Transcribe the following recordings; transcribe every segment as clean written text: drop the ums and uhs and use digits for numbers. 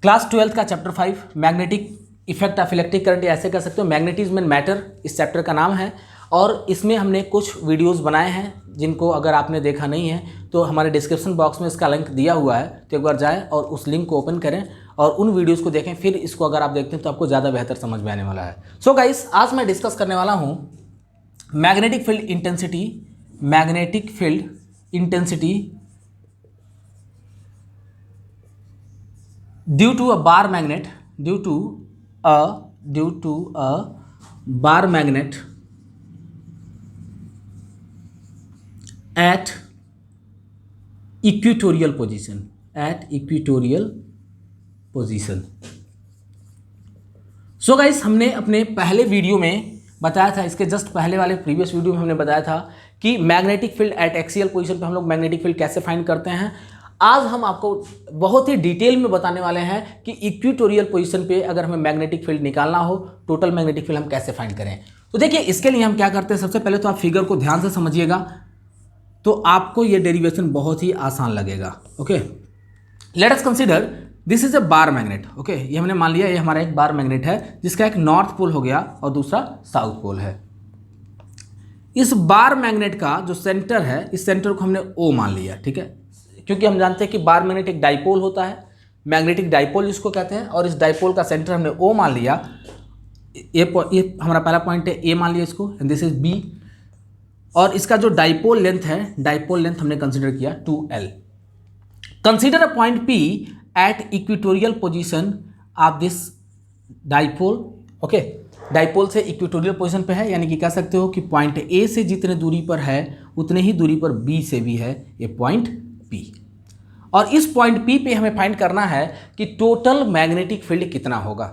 Class 12th का chapter 5 magnetic effect of electric current, ऐसे कह सकते हो मैग्नेटिज्म एंड मैटर इस चैप्टर का नाम है। और इसमें हमने कुछ वीडियोस बनाए हैं जिनको अगर आपने देखा नहीं है तो हमारे डिस्क्रिप्शन बॉक्स में इसका लिंक दिया हुआ है, तो एक बार जाएं और उस लिंक को ओपन करें और उन वीडियोस को देखें। फिर इसको अगर आप देखते हैं तो आपको ज़्यादा बेहतर समझ में आने वाला है। सो गाइस, आज मैं डिस्कस करने वाला हूँ magnetic field intensity, magnetic field intensity due to a bar magnet, due to a bar magnet at equatorial position, at equatorial position। So guys, हमने अपने पहले वीडियो में बताया था, इसके जस्ट पहले वाले प्रीवियस वीडियो में हमने बताया था कि magnetic field eight axial position पे हम लोग मैग्नेटिक फील्ड कैसे फाइंड करते हैं। आज हम आपको बहुत ही डिटेल में बताने वाले हैं कि इक्वेटोरियल पोजीशन पे अगर हमें मैग्नेटिक फील्ड निकालना हो, टोटल मैग्नेटिक फील्ड हम कैसे फाइंड करें। तो देखिए, इसके लिए हम क्या करते हैं, सबसे पहले तो आप फिगर को ध्यान से समझिएगा तो आपको ये डेरिवेशन बहुत ही आसान लगेगा। Okay, let us consider this is a bar magnet. Okay, ये हमने मान लिया ये हमारा एक बार मैग्नेट है जिसका एक नॉर्थ पोल हो गया और दूसरा साउथ पोल है। इस बार मैग्नेट का जो सेंटर है, इस सेंटर को हमने O मान लिया, ठीक है, क्योंकि हम जानते हैं कि बार मैग्नेट एक डाइपोल होता है, मैग्नेटिक डाइपोल जिसको कहते हैं, और इस डाइपोल का सेंटर हमने O मान लिया। ये हमारा पहला पॉइंट है, A मान लिया इसको, एंड दिस इज B। और इसका जो डाइपोल लेंथ है, डाइपोल लेंथ हमने कंसीडर किया 2L। Consider a point P at equatorial position of this dipole. Okay, dipole से इक्वेटोरियल पोजीशन पे है, यानी कि कह सकते हो कि पॉइंट A से जितने दूरी पर है उतने ही दूरी पर B से भी है ये पॉइंट P। और इस पॉइंट P पे हमें फाइंड करना है कि टोटल मैग्नेटिक फील्ड कितना होगा।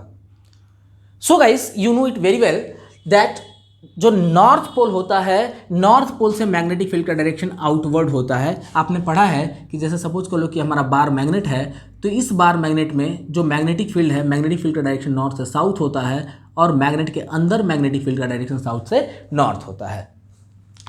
So guys, you know it very well that जो नॉर्थ पोल होता है, नॉर्थ पोल से मैग्नेटिक फील्ड का डायरेक्शन आउटवर्ड होता है। आपने पढ़ा है कि जैसे सपोज कर लो कि हमारा बार मैग्नेट है, तो इस बार मैग्नेट में जो मैग्नेटिक फील्ड है, मैग्नेटिक फील्ड का डायरेक्शन नॉर्थ से साउथ होता है और मैग्नेट के अंदर मैग्नेटिक फील्ड का डायरेक्शन साउथ से नॉर्थ होता है।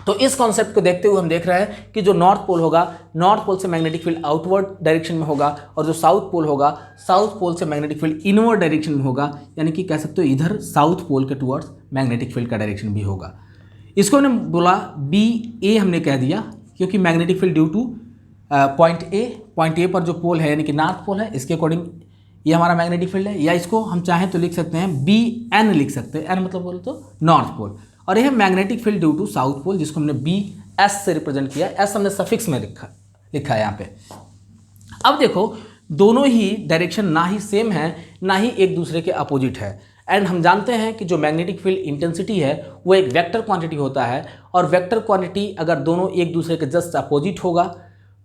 तो इस कॉन्सेप्ट को देखते हुए हम देख रहे हैं कि जो नॉर्थ पोल होगा, नॉर्थ पोल से मैग्नेटिक फील्ड आउटवर्ड डायरेक्शन में होगा, और जो साउथ पोल होगा, साउथ पोल से मैग्नेटिक फील्ड इनवर्ड डायरेक्शन में होगा, यानी कि कह सकते हो इधर साउथ पोल के टुवर्ड्स मैग्नेटिक फील्ड का डायरेक्शन भी होगा। इसको हमने बोला BA हमने कह दिया, क्योंकि magnetic field due two point A पर जो पोल है यानी कि नॉर्थ पोल है, इसके अकॉर्डिंग ये हमारा मैग्नेटिक फील्ड है। या इसको हम चाहें तो लिख सकते हैं BN लिख सकते हैं, एन मतलब बोले तो नॉर्थ पोल, और यह magnetic field due to south pole, जिसको हमने BS से रिप्रेजेंट किया। S हमने सफिक्स में लिखा है यहाँ पे। अब देखो, दोनों ही डायरेक्शन ना ही सेम है ना ही एक दूसरे के अपोजिट है, एंड हम जानते हैं कि जो मैग्नेटिक फील्ड इंटेंसिटी है वो एक वेक्टर क्वांटिटी होता है, और वेक्टर क्वांटिटी अगर दोनों एक दूसरे के जस्ट अपोजिट होगा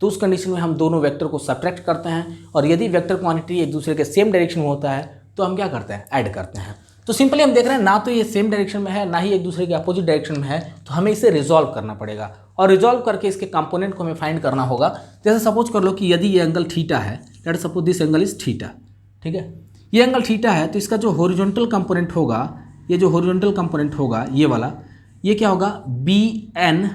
तो उस कंडीशन में हम दोनों वेक्टर को सब्ट्रैक्ट करते हैं, और यदि वेक्टर क्वांटिटी एक दूसरे के सेम डायरेक्शन में होता है तो हम क्या करते हैं, ऐड करते हैं। तो सिंपली हम देख रहे हैं ना तो ये सेम डायरेक्शन में है ना ही एक दूसरे के अपोजिट डायरेक्शन में है, तो हमें इसे रिजॉल्व करना पड़ेगा, और रिजॉल्व करके इसके कंपोनेंट को हमें फाइंड करना होगा। जैसे सपोज कर लो कि यदि ये एंगल थीटा है, let suppose this angle is theta, ठीक है, ये एंगल थीटा है, तो इसका जो हॉरिजॉन्टल कंपोनेंट होगा, ये जो हॉरिजॉन्टल कंपोनेंट होगा ये वाला, ये क्या होगा, BN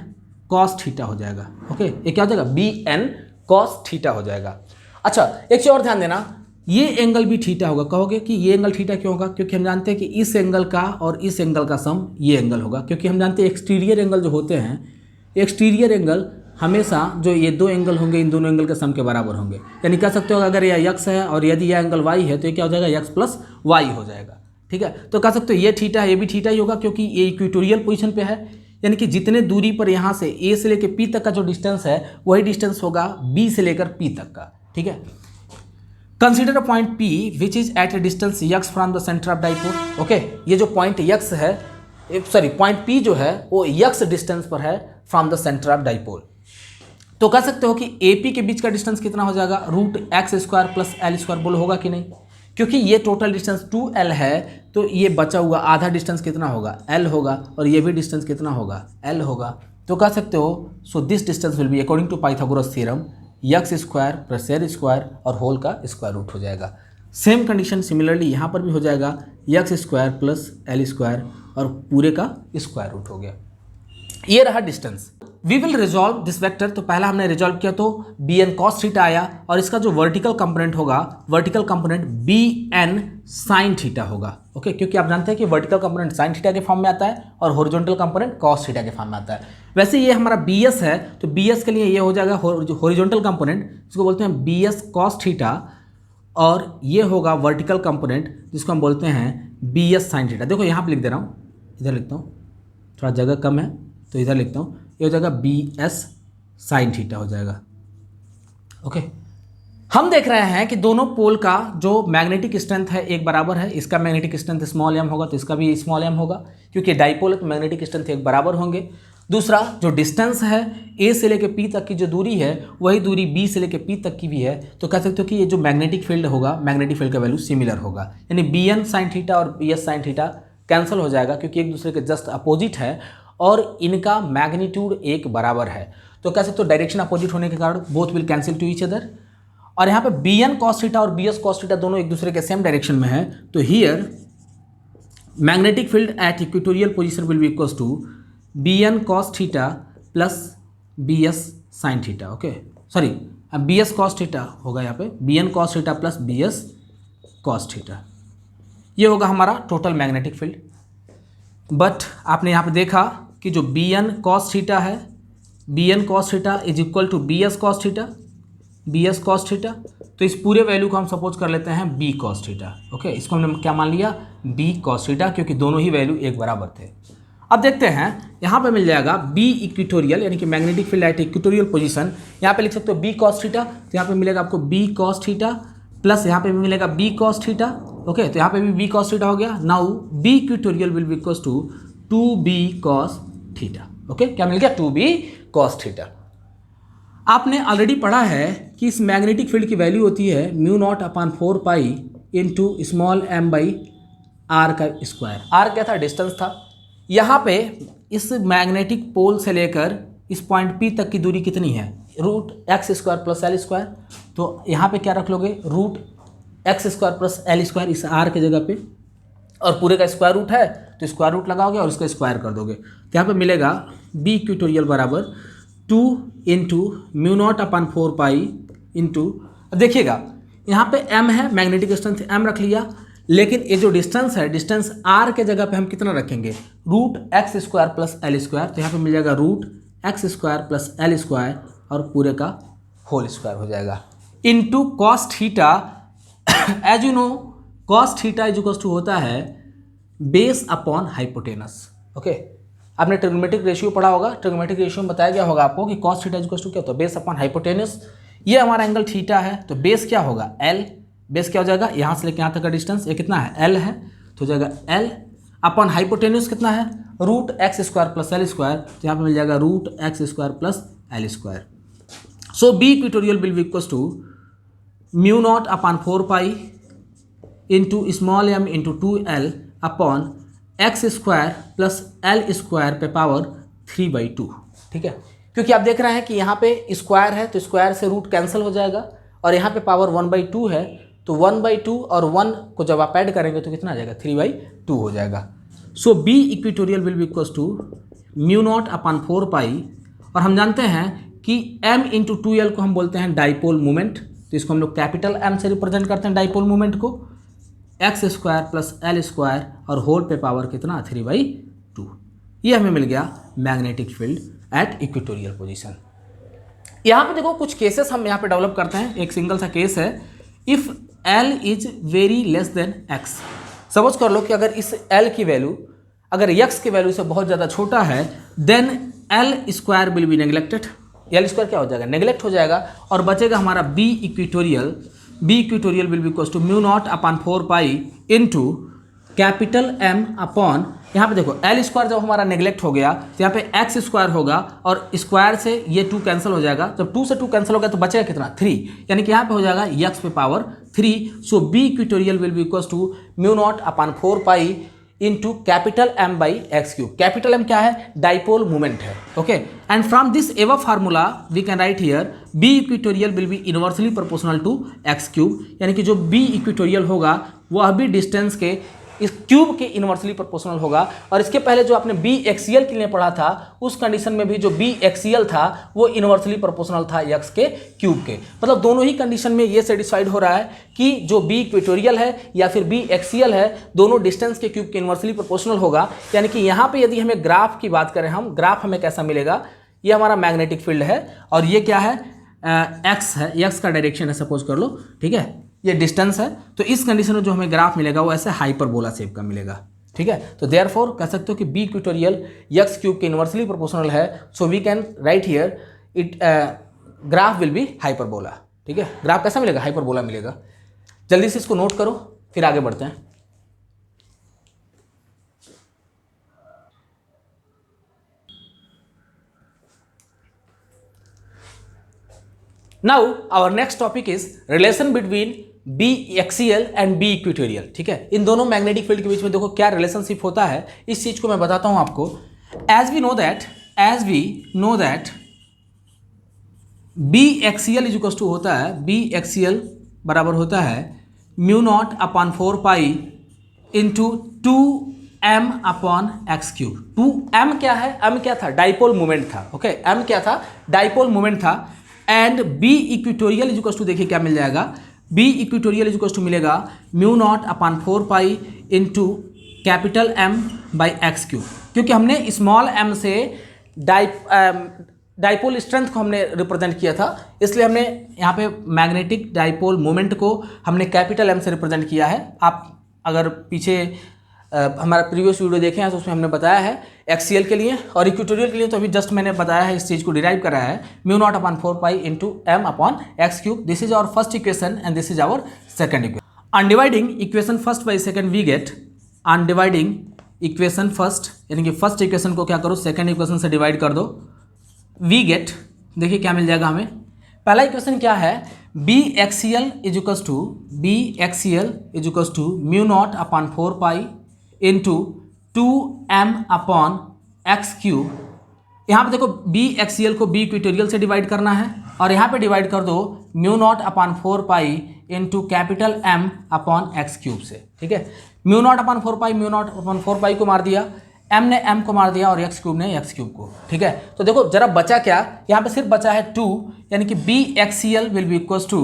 cos थीटा हो जाएगा। ओके, ये क्या हो जाएगा, BN cos थीटा हो जाएगा। अच्छा, एक चीज और ध्यान देना, ये एंगल भी थीटा होगा। कहोगे कि ये एंगल थीटा क्यों होगा, क्योंकि हम जानते हैं कि इस एंगल का और इस एंगल का सम ये एंगल होगा, क्योंकि हम जानते हैं एक्सटीरियर एंगल जो होते हैं, एक्सटीरियर एंगल हमेशा जो ये दो एंगल होंगे इन दोनों एंगल के सम के बराबर होंगे। यानी कह सकते हो अगर यह x है और यदि यह एंगल y है तो ये क्या हो जाएगा, x प्लस वाई हो जाएगा, ठीक है। तो कह सकते हो ये थीटा है, ये भी थीटा ही होगा, क्योंकि ये इक्वेटोरियल पोजीशन पे है, यानी कि जितने दूरी पर यहाँ से A से लेकर P तक का जो डिस्टेंस है वही डिस्टेंस होगा B से लेकर P तक का, ठीक है। Consider a point P which is at a distance x from the centre of dipole. Okay, ये जो पॉइंट x है, सॉरी पॉइंट P जो है वो x डिस्टेंस पर है from the centre of dipole. तो कह सकते हो कि AP के बीच का डिस्टेंस कितना हो जाएगा, √x² प्लस L²। बोलो होगा कि नहीं, क्योंकि ये टोटल डिस्टेंस 2L है, तो ये बचा हुआ आधा डिस्टेंस कितना होगा, L होगा, और ये भी डिस्टेंस कितना होगा, L होगा। तो कह सकते हो so this distance will be according to Pythagoras theorem x² plus L² और होल का स्क्वायर रूट हो जाएगा। सेम कंडीशन सिमिलरली यहाँ पर भी हो जाएगा, x² प्लस L² और पूरे का स्क्वायर रूट हो गया। ये रहा distance. We will resolve this vector, तो पहला हमने रिजॉल्व किया तो बी एन कॉस थीटा आया, और इसका जो वर्टिकल कंपोनेंट होगा, vertical component B N sine theta होगा। ओके, क्योंकि आप जानते हैं कि वर्टिकल कंपोनेंट साइन थीटा के फॉर्म में आता है और हॉरिजॉन्टल कंपोनेंट कॉस थीटा के फॉर्म में आता है। वैसे ये हमारा बी एस है, तो बी एस के लिए ये हो जाएगा हॉरिजॉन्टल कंपोनेंट, जिसको बोलते हैं बी एस कॉस थीटा, और ये होगा वर्टिकल कंपोनेंट जिसको हम बोलते हैं बी एस साइन थीटा। देखो यहाँ पे लिख दे रहा हूँ, इधर लिखता हूँ, थोड़ा जगह कम है तो इधर लिखता हूँ, ये हो जाएगा बी एस साइन थीटा हो जाएगा। ओके, हम देख रहे हैं कि दोनों पोल का जो मैग्नेटिक स्ट्रेंथ है एक बराबर है। इसका मैग्नेटिक स्ट्रेंथ स्मॉल एम होगा तो इसका भी स्मॉल एम होगा, क्योंकि डाइपोल है तो मैग्नेटिक स्ट्रेंथ एक बराबर होंगे। दूसरा, जो डिस्टेंस है ए से लेकर पी तक की जो दूरी है वही दूरी बी से लेकर पी तक की भी है, तो कह सकते हो कि ये जो मैग्नेटिक फील्ड होगा, मैग्नेटिक फील्ड का वैल्यू सिमिलर होगा, यानी बी एन साइन थीटा और B S sine theta cancel हो जाएगा, क्योंकि एक दूसरे के जस्ट अपोजिट है और इनका मैग्नीट्यूड एक बराबर है। तो कह सकते हो डायरेक्शन अपोजिट होने के कारण both will cancel to each other. और यहाँ पे बी एन कॉस थीटा और बी एस कॉस थीटा दोनों एक दूसरे के सेम डायरेक्शन में है, तो here magnetic field at equatorial position will be equals to B N cos theta plus B S sine theta. Okay, sorry, B S cos theta होगा यहाँ पे, B N cos theta plus B S cos theta, ये होगा हमारा total magnetic field. But आपने यहाँ पे देखा कि जो बी एन कॉस थीटा है, B N cos theta is equal to B S cos theta, B S cos theta, तो इस पूरे वैल्यू को हम सपोज कर लेते हैं बी कॉस थीटा। ओके, इसको हमने क्या मान लिया, बी कॉस थीटा, क्योंकि दोनों ही वैल्यू एक बराबर थे। अब देखते हैं, यहाँ पे मिल जाएगा बी इक्वेटोरियल, यानी कि magnetic field at equatorial position, यहाँ पे लिख सकते हो बी कॉस थीटा, तो यहाँ पे मिलेगा आपको बी कॉस थीटा प्लस यहाँ पे भी मिलेगा बी कॉस थीटा। ओके, तो यहाँ पे भी बी कॉस थीटा हो गया। Now B equatorial will be equals to 2b cos theta. Okay, क्या मिल गया, 2b cos थीटा। आपने ऑलरेडी पढ़ा है कि इस मैग्नेटिक फील्ड की वैल्यू होती है mu naught upon 4 pi into small M by R का स्क्वायर। आर क्या था, डिस्टेंस था। यहाँ पे इस मैग्नेटिक पोल से लेकर इस पॉइंट पी तक की दूरी कितनी है, root X square plus L square, तो यहाँ पे क्या रख लोगे, root X square plus L square इस आर के जगह पे, और पूरे का स्क्वायर रूट है तो स्क्वायर रूट लगाओगे और उसका स्क्वायर कर दोगे, तो यहाँ पे मिलेगा बी इक्वेटोरियल बराबर 2 into mu naught upon 4 pi into, देखिएगा यहाँ पे m है, मैग्नेटिक स्ट्रेंथ m रख लिया, लेकिन ये जो डिस्टेंस है, डिस्टेंस r के जगह पे हम कितना रखेंगे, root X square plus L square, तो यहाँ पे मिल जाएगा root X square plus L square और पूरे का होल स्क्वायर हो जाएगा into cos theta. As you know cos theta is equals to होता है बेस अपॉन हाइपोटेनस। ओके, आपने ट्रिग्नोमेट्रिक रेशियो पढ़ा होगा, ट्रिग्नोमेट्रिक रेशियो में बताया गया होगा आपको कि cos theta is equals to क्या होता है, बेस अपॉन हाइपोटेनस। ये हमारा एंगल थीटा है, तो बेस क्या होगा, एल, बेस क्या हो जाएगा, यहाँ से लेकर यहाँ तक का डिस्टेंस ये कितना है, एल है, तो हो जाएगा एल अपॉन हाइपोटेनस कितना है, root X square plus L square, तो यहाँ पे मिल जाएगा root X square plus L square. So B equatorial will be equals to mu naught upon 4 pi into small M into 2l upon X square plus L square पे power 3/2। ठीक है, क्योंकि आप देख रहे हैं कि यहाँ पे स्क्वायर है तो स्क्वायर से रूट कैंसिल हो जाएगा, और यहाँ पे पावर 1/2 है, तो 1/2 और 1 को जब आप ऐड करेंगे तो कितना आ जाएगा, 3/2 हो जाएगा। So B equatorial will be equals to mu naught upon 4 pi, और हम जानते हैं कि m इंटू 2l को हम बोलते हैं डाइपोल मोमेंट, तो इसको हम लोग कैपिटल M से रिप्रेजेंट करते हैं डाइपोल मोमेंट को, x square plus L square और होल पे पावर कितना, 3/2। ये हमें मिल गया magnetic field at equatorial position. यहाँ पे देखो कुछ केसेस हम यहाँ पे डेवलप करते हैं। एक सिंगल सा केस है, if L is very less than x। Suppose कर लो कि अगर इस L की वैल्यू अगर x की वैल्यू से बहुत ज़्यादा छोटा है, then L square will be neglected. L square क्या हो जाएगा, नेग्लेक्ट हो जाएगा, और बचेगा हमारा B equatorial. B equatorial will be equals to mu naught upon 4 pi into capital M upon, यहाँ पे देखो एल स्क्वायर जब हमारा नेग्लेक्ट हो गया तो यहाँ पे एक्स स्क्वायर होगा, और स्क्वायर से ये 2 कैंसिल हो जाएगा, जब 2 से 2 कैंसिल हो गया तो बचेगा कितना, 3, यानी कि यहाँ पे हो जाएगा एक्स पे power 3। So B equatorial will be equals to mu naught upon 4 pi into capital M by X cube. Capital M क्या है, डाइपोल मोमेंट है। Okay, and from this ever formula we can write here B equatorial will be inversely proportional to X cube, यानी कि जो B equatorial होगा वह भी distance के इस क्यूब के इन्वर्सली प्रोपोर्शनल होगा। और इसके पहले जो आपने बी एक्सियल के लिए पढ़ा था उस कंडीशन में भी जो बी एक्सियल था वो इन्वर्सली प्रोपोर्शनल था एक्स के क्यूब के। मतलब दोनों ही कंडीशन में ये सेटिस्फाइड हो रहा है कि जो बी इक्वेटोरियल है या फिर बी एक्सियल है दोनों डिस्टेंस के क्यूब के इन्वर्सली प्रोपोर्शनल होगा। यानी कि यहाँ पे यदि हमें ग्राफ की बात करें, हम ग्राफ हमें कैसा मिलेगा, ये हमारा मैग्नेटिक फील्ड है और ये क्या है, एक्स है, एक्स का डायरेक्शन है सपोज कर लो, ठीक है, ये डिस्टेंस है। तो इस कंडीशन में जो हमें ग्राफ मिलेगा वो ऐसे हाइपरबोला शेप का मिलेगा, ठीक है। तो देयरफॉर कह सकते हो कि बी इक्वेटोरियल एक्स क्यूब के इन्वर्सली प्रोपोर्शनल है। So we can write here it graph will be hyperbola, ठीक है। ग्राफ कैसा मिलेगा, हाइपरबोला मिलेगा। जल्दी से इसको नोट करो फिर आगे बढ़ते हैं। Now our next topic is relation between B axial and B equatorial, ठीक है। इन दोनों मैग्नेटिक फील्ड के बीच में देखो क्या रिलेशनशिप होता है, इस चीज को मैं बताता हूं आपको। As we know that B axial is equal to होता है, बी एक्सियल बराबर होता है mu naught upon 4 pi into 2m upon x cube. 2m क्या है, m क्या था, डाइपोल मोमेंट था, ओके। m क्या था, डाइपोल मोमेंट था। And B equatorial is equal to देखिए क्या मिल जाएगा, B equatorial is equal to मिलेगा mu naught upon 4 pi into capital M by X cube. क्योंकि हमने स्मॉल m से डाइपोल स्ट्रेंथ को हमने रिप्रेजेंट किया था, इसलिए हमने यहाँ पे मैग्नेटिक डाइपोल मोमेंट को हमने कैपिटल M से रिप्रेजेंट किया है। आप अगर पीछे हमारा प्रीवियस वीडियो देखे हैं तो उसमें हमने बताया है एक्सियल के लिए, और इक्वेटोरियल के लिए तो अभी जस्ट मैंने बताया है, इस चीज़ को डिराइव कराया है, mu naught upon 4 pi into m upon x cube. This is our first equation and this is our second equation. On dividing equation first by second we get, on dividing equation first यानी कि first equation को क्या करो, second equation से divide कर दो, we get, देखिए क्या मिल जाएगा हमें। पहला इक्वेशन क्या है, B axial is equals to mu naught upon 4 pi into 2m upon x cube. यहाँ पे देखो बी एक्सियल को बी इक्वेटोरियल से डिवाइड करना है और यहाँ पे डिवाइड कर दो mu naught upon 4 pi into capital M upon x cube से, ठीक है। Mu naught upon 4 pi, mu naught upon 4 pi को मार दिया, m ने m को मार दिया और एक्स क्यूब ने एक्स क्यूब को, ठीक है। तो देखो जरा बचा क्या, यहाँ पे सिर्फ बचा है 2, यानी कि B axial will be equals to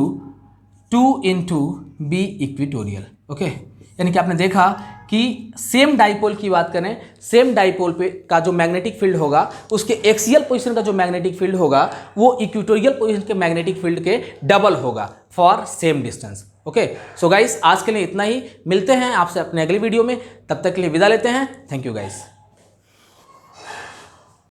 2 into B equatorial, okay. यानी कि आपने देखा कि सेम डाइपोल की बात करें, सेम डाइपोल पे का जो मैग्नेटिक फील्ड होगा उसके एक्सियल पोजीशन का जो मैग्नेटिक फील्ड होगा वो इक्वेटोरियल पोजीशन के मैग्नेटिक फील्ड के डबल होगा for same distance, okay. So guys आज के लिए इतना ही, मिलते हैं आपसे अपने अगले वीडियो में, तब तक के लिए विदा लेते हैं। Thank you guys.